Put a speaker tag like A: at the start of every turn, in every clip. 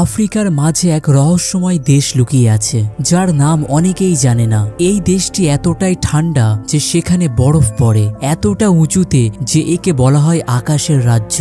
A: আফ্রিকার মাঝে এক রহস্যময় দেশ লুকিয়ে আছে, যার নাম অনেকেই জানে না। এই দেশটি এতটাই ঠান্ডা যে সেখানে বরফ পড়ে, এতটা উঁচুতে যে একে বলা হয় আকাশের রাজ্য।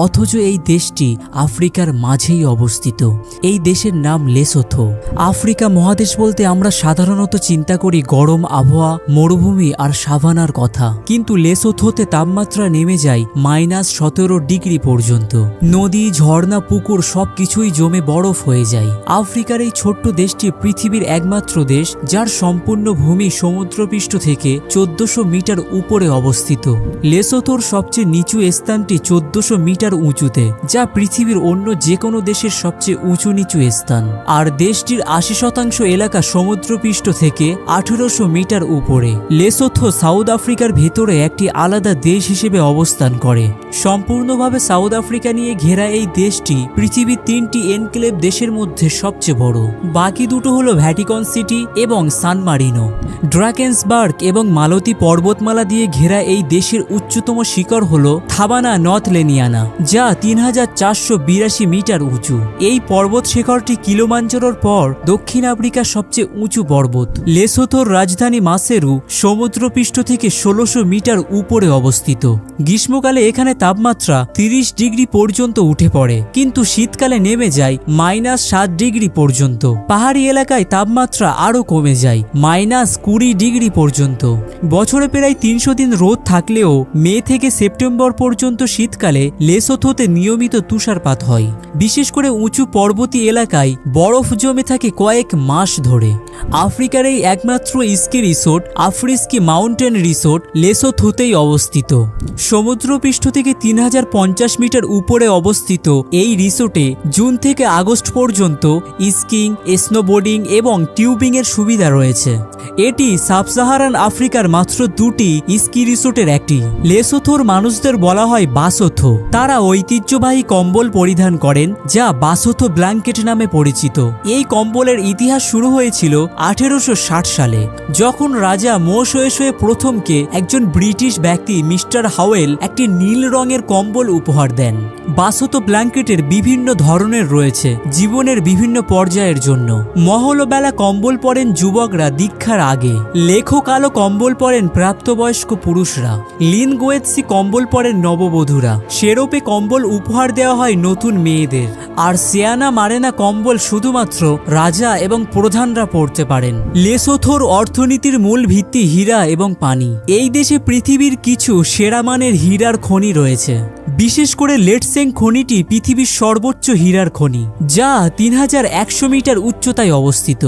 A: অথচ এই দেশটি আফ্রিকার মাঝেই অবস্থিত। এই দেশের নাম লেসোথো। আফ্রিকা মহাদেশ বলতে আমরা সাধারণত চিন্তা করি গরম আবহাওয়া, মরুভূমি আর সাভানার কথা, কিন্তু লেসোথোতে তাপমাত্রা নেমে যায় -17 ডিগ্রি পর্যন্ত। নদী, ঝর্ণা, পুকুর সবকিছুই জমে বরফ হয়ে যায়। আফ্রিকার এই ছোট্ট দেশটি পৃথিবীর একমাত্র দেশ যার সম্পূর্ণ ভূমি সমুদ্রপৃষ্ঠ থেকে 1400 মিটার উপরে অবস্থিত। লেসোথোর সবচেয়ে নিচু স্থানটি 1400 মিটার উঁচুতে, যা পৃথিবীর অন্য যে কোনো দেশের সবচেয়ে উঁচু নিচু স্থান। আর দেশটির 80% এলাকা সমুদ্রপৃষ্ঠ থেকে 1800 মিটার উপরে। লেসোথো সাউথ আফ্রিকার ভেতরে একটি আলাদা দেশ হিসেবে অবস্থান করে। সম্পূর্ণভাবে সাউথ আফ্রিকা নিয়ে ঘেরা এই দেশটি পৃথিবীর 3টি এনক্লেভ দেশের মধ্যে সবচেয়ে বড়। বাকি দুটো হলো ভ্যাটিকন সিটি এবং সান মারিনো। ড্রাকেন্সবার্গ এবং মালতী পর্বতমালা দিয়ে ঘেরা এই দেশের উচ্চতম শিখর হলো থাবানা নর্থ লেনিয়ানা, যা 3482 মিটার উঁচু। এই পর্বত শিখরটি কিলিমাঞ্জারোর পর দক্ষিণ আফ্রিকার সবচেয়ে উঁচু পর্বত। লেসোথোর রাজধানী মাসেরু সমুদ্রপৃষ্ঠ থেকে 1600 মিটার উপরে অবস্থিত। গ্রীষ্মকালে এখানে তাপমাত্রা 30 ডিগ্রি পর্যন্ত উঠে পড়ে, কিন্তু শীতকালে নেমে যায় -7 ডিগ্রি পর্যন্ত। পাহাড়ি এলাকায় তাপমাত্রা আরো কমে যায় -20 ডিগ্রি পর্যন্ত। বছরে প্রায় 300 দিন রোদ থাকলেও মে থেকে সেপ্টেম্বর পর্যন্ত শীতকালে লেসোথোতে নিয়মিত তুষারপাত হয়। বিশেষ করে উঁচু পর্বতী এলাকায় বরফ জমে থাকে কয়েক মাস ধরে। আফ্রিকার এই একমাত্র স্কি রিসোর্ট আফ্রিস্কি মাউন্টেন রিসোর্ট লেসোথোতেই অবস্থিত। সমুদ্রপৃষ্ঠ থেকে 3050 মিটার উপরে অবস্থিত এই রিসোর্টে জুন থেকে আগস্ট পর্যন্ত স্কিং, স্নোবোর্ডিং এবং টিউবিং এর সুবিধা রয়েছে। এটি সাব-সাহারান আফ্রিকার মাত্র 2টি স্কি রিসোর্টের একটি। লেসোথোর মানুষদের বলা হয় বাসোথো। তারা ঐতিহ্যবাহী কম্বল পরিধান করেন, যা বাসোথো ব্ল্যাঙ্কেট নামে পরিচিত। এই কম্বলের ইতিহাস শুরু হয়েছিল 1860 সালে, যখন রাজা মোশোয়েশোয়ে প্রথমকে একজন ব্রিটিশ ব্যক্তি মিস্টার হাওয়েল একটি নীল রঙের কম্বল উপহার দেন। বাসোথো ব্ল্যাঙ্কেটের বিভিন্ন ধরনের রয়েছে জীবনের বিভিন্ন পর্যায়ের জন্য। মহলবেলা কম্বল পরেন যুবকরা দীক্ষার আগে। লেখো কালো কম্বল পরেন প্রাপ্তবয়স্ক পুরুষরা। লিনগোয়েৎসি কম্বল পরেন নববধূরা। শেরোপে কম্বল উপহার দেওয়া হয় নতুন মেয়েদের। আর সিয়ানা মারেনা কম্বল শুধুমাত্র রাজা এবং প্রধানরা পড়তে পারেন। লেসোথোর অর্থনীতির মূল ভিত্তি হীরা এবং পানি। এই দেশে পৃথিবীর কিছু সেরা মানের হীরার খনি রয়েছে। বিশেষ করে লেটসেং খনিটি পৃথিবীর সর্বোচ্চ হীরার খনি, যা 3100 মিটার উচ্চতায় অবস্থিত।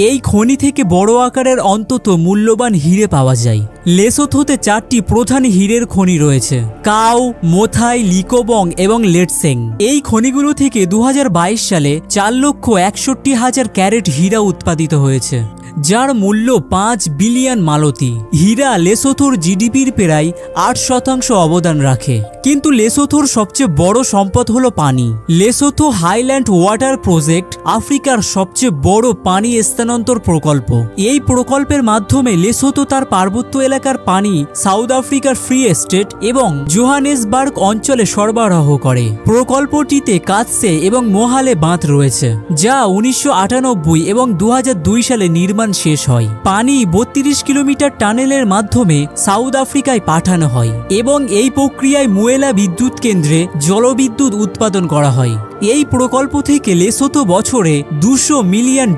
A: এই খনি থেকে বড় আকারের অন্তত মূল্যবান হিরে পাওয়া যায়। লেসোথোতে 4টি প্রধান হীরের খনি রয়েছে: কাও, মোথাই, লিকোবং এবং লেটসেং। এই খনিগুলো থেকে 2022 সালে 4,61,000 ক্যারেট হীরা উৎপাদিত হয়েছে, যার মূল্য 5 বিলিয়ন মালতী। হীরা লেসোথোর জিডিপির প্রায় 8% অবদান রাখে। কিন্তু লেসোথোর সবচেয়ে বড় সম্পদ হলো পানি। লেসোথো হাইল্যান্ড ওয়াটার প্রজেক্ট আফ্রিকার সবচেয়ে বড় পানি স্থানান্তর প্রকল্প। এই প্রকল্পের মাধ্যমে লেসোথো তার পার্বত্য এলাকার পানি সাউথ আফ্রিকার ফ্রি স্টেট এবং জোহানেসবার্গ অঞ্চলে সরবরাহ করে। প্রকল্পটিতে কাতসে এবং মোহালে বাঁধ রয়েছে, যা 1998 এবং 2002 সালে নির্মাণ শেষ হয়। পানি 32 কিলোমিটার টানেলের মাধ্যমে সাউথ আফ্রিকায় পাঠানো হয় এবং এই প্রক্রিয়ায় মুয়েলা বিদ্যুৎ কেন্দ্রে জলবিদ্যুৎ উৎপাদন করা হয়। এই প্রকল্প থেকে লেসোথো বছরে $200 মিলিয়ন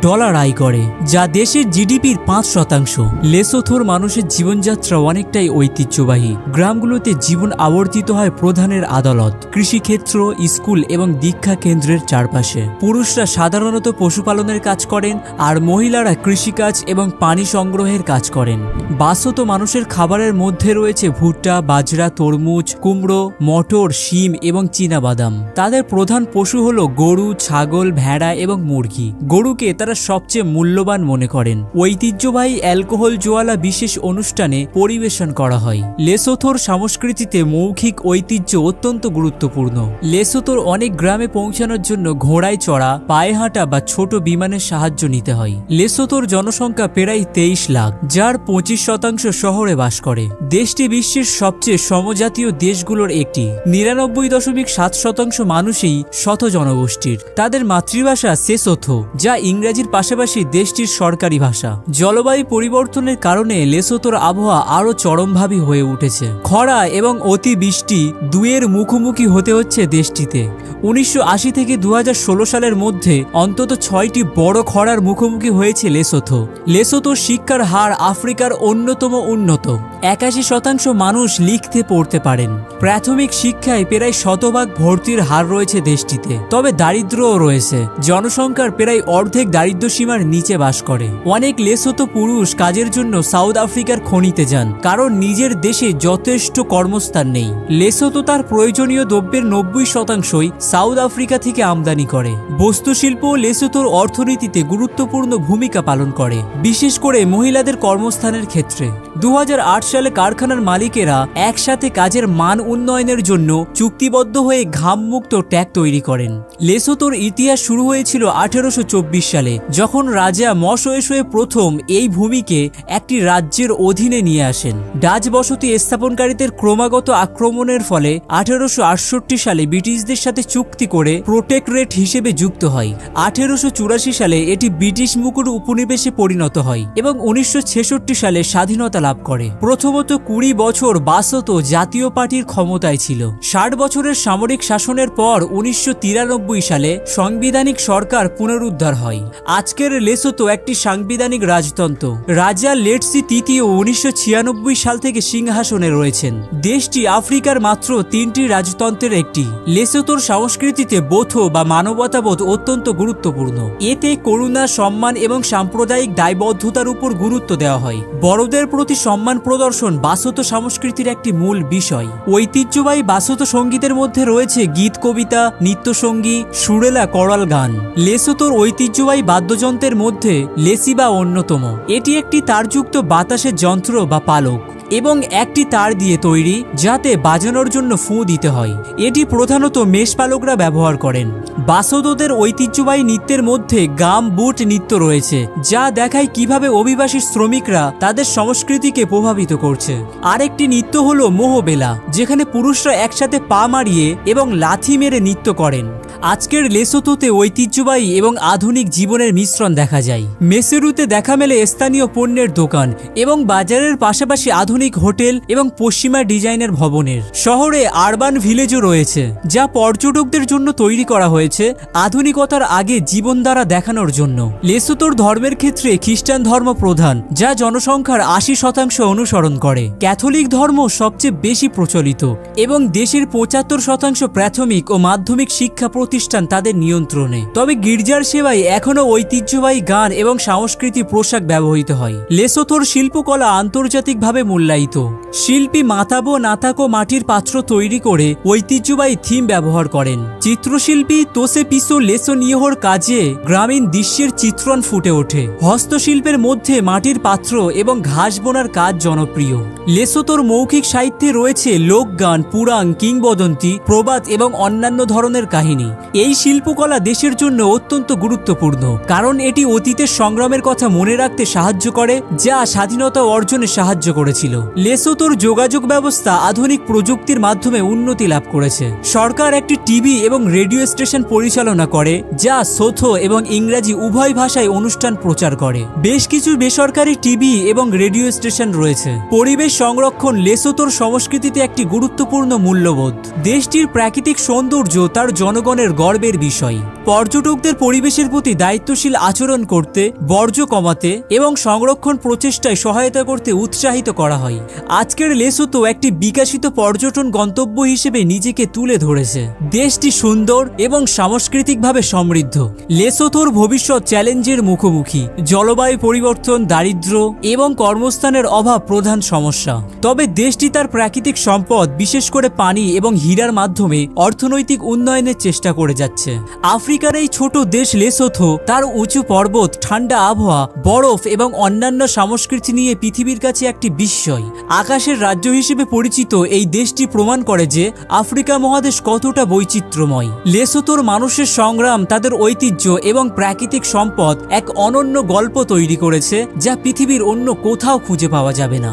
A: আয় করে, যা দেশের জিডিপির 5%। লেসোথোর মানুষের জীবনযাত্রা অনেকটাই ঐতিহ্যবাহী। গ্রামগুলোতে জীবন আবর্তিত হয় প্রধানের আদালত, কৃষিক্ষেত্র, স্কুল এবং দীক্ষা কেন্দ্রের চারপাশে। পুরুষরা সাধারণত পশুপালনের কাজ করেন, আর মহিলারা কৃষিকাজ এবং পানি সংগ্রহের কাজ করেন। বাসোথো মানুষের খাবারের মধ্যে রয়েছে ভুট্টা, বাজরা, তরমুজ, কুমড়ো, মটর, শিম এবং চীনাবাদাম। তাদের প্রধান পশু হলো গরু, ছাগল, ভেড়া এবং মুরগি। গরুকে তারা সবচেয়ে মূল্যবান মনে করেন। ঐতিহ্যবাহী অ্যালকোহল জোয়ালা বিশেষ অনুষ্ঠানে পরিবেশন করা হয়। লেসোথোর সংস্কৃতিতে মৌখিক ঐতিহ্য অত্যন্ত গুরুত্বপূর্ণ। লেসোথোর অনেক গ্রামে পৌঁছানোর জন্য ঘোড়ায় চড়া, পায়ে হাঁটা বা ছোট বিমানের সাহায্য নিতে হয়। লেসোথোর জনসংখ্যা প্রায় 23 লাখ, যার 25% শহরে বাস করে। দেশটি বিশ্বের সবচেয়ে সমজাতীয় দেশগুলোর একটি। 99.7% মানুষই শত কথো জনগোষ্ঠীর। তাদের মাতৃভাষা সেসোথো, যা ইংরেজির পাশাপাশি দেশটির সরকারি ভাষা। জলবায়ু পরিবর্তনের কারণে লেসোথোর আবহাওয়া আরো চরমভাবে হয়ে উঠেছে। খরা এবং অতিবৃষ্টি দুয়ের মুখোমুখি হতে হচ্ছে দেশটিতে। 1980 থেকে 2016 সালের মধ্যে অন্তত 6টি বড় খরার মুখোমুখি হয়েছে লেসোথো। লেসোথোর শিক্ষার হার আফ্রিকার অন্যতম উন্নত। 81% মানুষ লিখতে পড়তে পারেন। প্রাথমিক শিক্ষায় প্রায় 100% ভর্তির হার রয়েছে দেশটিতে। তবে দারিদ্র্যও রয়েছে। জনসংখ্যার প্রায় অর্ধেক দারিদ্র্য সীমার নিচে বাস করে। অনেক লেসোথো পুরুষ কাজের জন্য সাউথ আফ্রিকার খনিতে যান, কারণ নিজের দেশে যথেষ্ট কর্মস্থান নেই। লেসোথো তার প্রয়োজনীয় দ্রব্যের 90%ই সাউথ আফ্রিকা থেকে আমদানি করে। বস্ত্রশিল্প লেসোথোর অর্থনীতিতে গুরুত্বপূর্ণ ভূমিকা পালন করে, বিশেষ করে মহিলাদের কর্মস্থানের ক্ষেত্রে। 2008 সালে কারখানার মালিকেরা একসাথে কাজের মান উন্নয়নের জন্য চুক্তিবদ্ধ হয়ে ঘামমুক্ত ট্যাগ তৈরি করেন। লেসোথোর ইতিহাস শুরু হয়েছিল 1824 সালে, যখন রাজা মশওয়েশোয়ে প্রথম এই ভূমিকে একটি রাজ্যের অধীনে নিয়ে আসেন। ডাচ বসতি স্থাপনকারীদের ক্রমাগত আক্রমণের ফলে 1868 সালে ব্রিটিশদের সাথে চুক্তি করে প্রোটেক্টরেট হিসেবে যুক্ত হয়। 1884 সালে এটি ব্রিটিশ মুকুট উপনিবেশে পরিণত হয় এবং 1966 সালে স্বাধীনতা লাভ করে। প্রথমত 20 বছর বাসতো জাতীয় পার্টির ক্ষমতায় ছিল। 60 বছরের সামরিক শাসনের পর 1993 সালে সাংবিধানিক সরকার পুনরুদ্ধার হয়। আজকের লেসোথো একটি সাংবিধানিক রাজতন্ত্র। রাজা লেটসি তৃতীয় 1996 সাল থেকে সিংহাসনে রয়েছেন। দেশটি আফ্রিকার মাত্র 3টি রাজতন্ত্রের একটি। লেসোথোর সংস্কৃতিতে বোথো বা মানবতাবোধ অত্যন্ত গুরুত্বপূর্ণ। এতে করুণা, সম্মান এবং সাম্প্রদায়িক দায়বদ্ধতার উপর গুরুত্ব দেওয়া হয়। বড়দের প্রতি সম্মান প্রদর্শন বাসতো সংস্কৃতির একটি মূল বিষয়। ঐতিহ্যবাহী বাসতো সঙ্গীতের মধ্যে রয়েছে গীত, কবিতা, নৃত্যসঙ্গী, সুরেলা, করল গান। লেসোথোর ঐতিহ্যবাহী বাদ্যযন্ত্রের মধ্যে লেসিবা অন্যতম। এটি একটি তারযুক্ত বাতাসের যন্ত্র বা পালক এবং একটি তার দিয়ে তৈরি, যাতে বাজানোর জন্য ফুঁ দিতে হয়। এটি প্রধানত মেষপালকরা ব্যবহার করেন। বাসোদোদের ঐতিহ্যবাহী নৃত্যের মধ্যে গাম বুট নৃত্য রয়েছে, যা দেখায় কিভাবে অভিবাসী শ্রমিকরা তাদের সংস্কৃতিকে প্রভাবিত করছে। আরেকটি নৃত্য হলো মোহবেলা, যেখানে পুরুষরা একসাথে পা মারিয়ে এবং লাথি মেরে নৃত্য করেন। আজকের লেসোথোতে ঐতিহ্যবাহী এবং আধুনিক জীবনের মিশ্রণ দেখা যায়। মেসেরুতে দেখা মেলে স্থানীয় পণ্যের দোকান এবং বাজারের পাশাপাশি আধুনিক হোটেল এবং পশ্চিমা ডিজাইনের ভবনের। শহরে আরবান ভিলেজও রয়েছে, যা পর্যটকদের জন্য তৈরি করা হয়েছে আধুনিকতার আগে জীবনধারা দেখানোর জন্য। লেসোথোর ধর্মের ক্ষেত্রে খ্রিস্টান ধর্ম প্রধান, যা জনসংখ্যার 80% অনুসরণ করে। ক্যাথলিক ধর্ম সবচেয়ে বেশি প্রচলিত এবং দেশের 75% প্রাথমিক ও মাধ্যমিক শিক্ষা প্রতিষ্ঠান তাদের নিয়ন্ত্রণে। তবে গির্জার সেবায় এখনো ঐতিহ্যবাহী গান এবং সাংস্কৃতিক পোশাক ব্যবহৃত হয়। লেসোথোর শিল্পকলা আন্তর্জাতিকভাবে মূল্যায়িত। শিল্পী মাতাবো নাতাকো মাটির পাত্র তৈরি করে ঐতিহ্যবাহী থিম ব্যবহার করেন। চিত্রশিল্পী তোসে পিসো লেসোনিয়োর কাজে গ্রামীণ দৃশ্যের চিত্রণ ফুটে ওঠে। হস্তশিল্পের মধ্যে মাটির পাত্র এবং ঘাস বোনার কাজ জনপ্রিয়। লেসোথোর মৌখিক সাহিত্যে রয়েছে লোকগান, পুরাণ, কিংবদন্তি, প্রবাদ এবং অন্যান্য ধরনের কাহিনী। এই শিল্পকলা দেশের জন্য অত্যন্ত গুরুত্বপূর্ণ, কারণ এটি অতীতের সংগ্রামের কথা মনে রাখতে সাহায্য করে, যা স্বাধীনতা অর্জনে সাহায্য করেছিল। লেসোথোর যোগাযোগ ব্যবস্থা আধুনিক প্রযুক্তির মাধ্যমে উন্নতি লাভ করেছে। সরকার একটি টিভি এবং রেডিও স্টেশন পরিচালনা করে, যা সোথো এবং ইংরেজি উভয় ভাষায় অনুষ্ঠান প্রচার করে। বেশ কিছু বেসরকারি টিভি এবং রেডিও স্টেশন রয়েছে। পরিবেশ সংরক্ষণ লেসোথোর সংস্কৃতিতে একটি গুরুত্বপূর্ণ মূল্যবোধ। দেশটির প্রাকৃতিক সৌন্দর্য তার জনগণের গর্বের বিষয়। পর্যটকদের পরিবেশের প্রতি দায়িত্বশীল আচরণ করতে, বর্জ্য কমাতে এবং সংরক্ষণ প্রচেষ্টায় সহায়তা করতে উৎসাহিত করা হয়। আজকের লেসোথো একটি বিকশিত পর্যটন গন্তব্য হিসেবে নিজেকে তুলে ধরেছে। দেশটি সুন্দর এবং সাংস্কৃতিকভাবে সমৃদ্ধ। লেসোথোর ভবিষ্যৎ চ্যালেঞ্জের মুখোমুখি। জলবায়ু পরিবর্তন, দারিদ্র্য এবং কর্মস্থানের অভাব প্রধান সমস্যা। তবে দেশটি তার প্রাকৃতিক সম্পদ, বিশেষ করে পানি এবং হীরার মাধ্যমে অর্থনৈতিক উন্নয়নের চেষ্টা করে যাচ্ছে। আফ্রিকার এই ছোট দেশ লেসোথো তার উঁচু পর্বত, ঠান্ডা আবহাওয়া, বরফ এবং অন্যান্য সংস্কৃতি নিয়ে পৃথিবীর কাছে একটি বিস্ময়। আকাশের রাজ্য হিসেবে পরিচিত এই দেশটি প্রমাণ করে যে আফ্রিকা মহাদেশ কতটা বৈচিত্র্যময়। লেসোথোর মানুষের সংগ্রাম, তাদের ঐতিহ্য এবং প্রাকৃতিক সম্পদ এক অনন্য গল্প তৈরি করেছে, যা পৃথিবীর অন্য কোথাও খুঁজে পাওয়া যাবে না।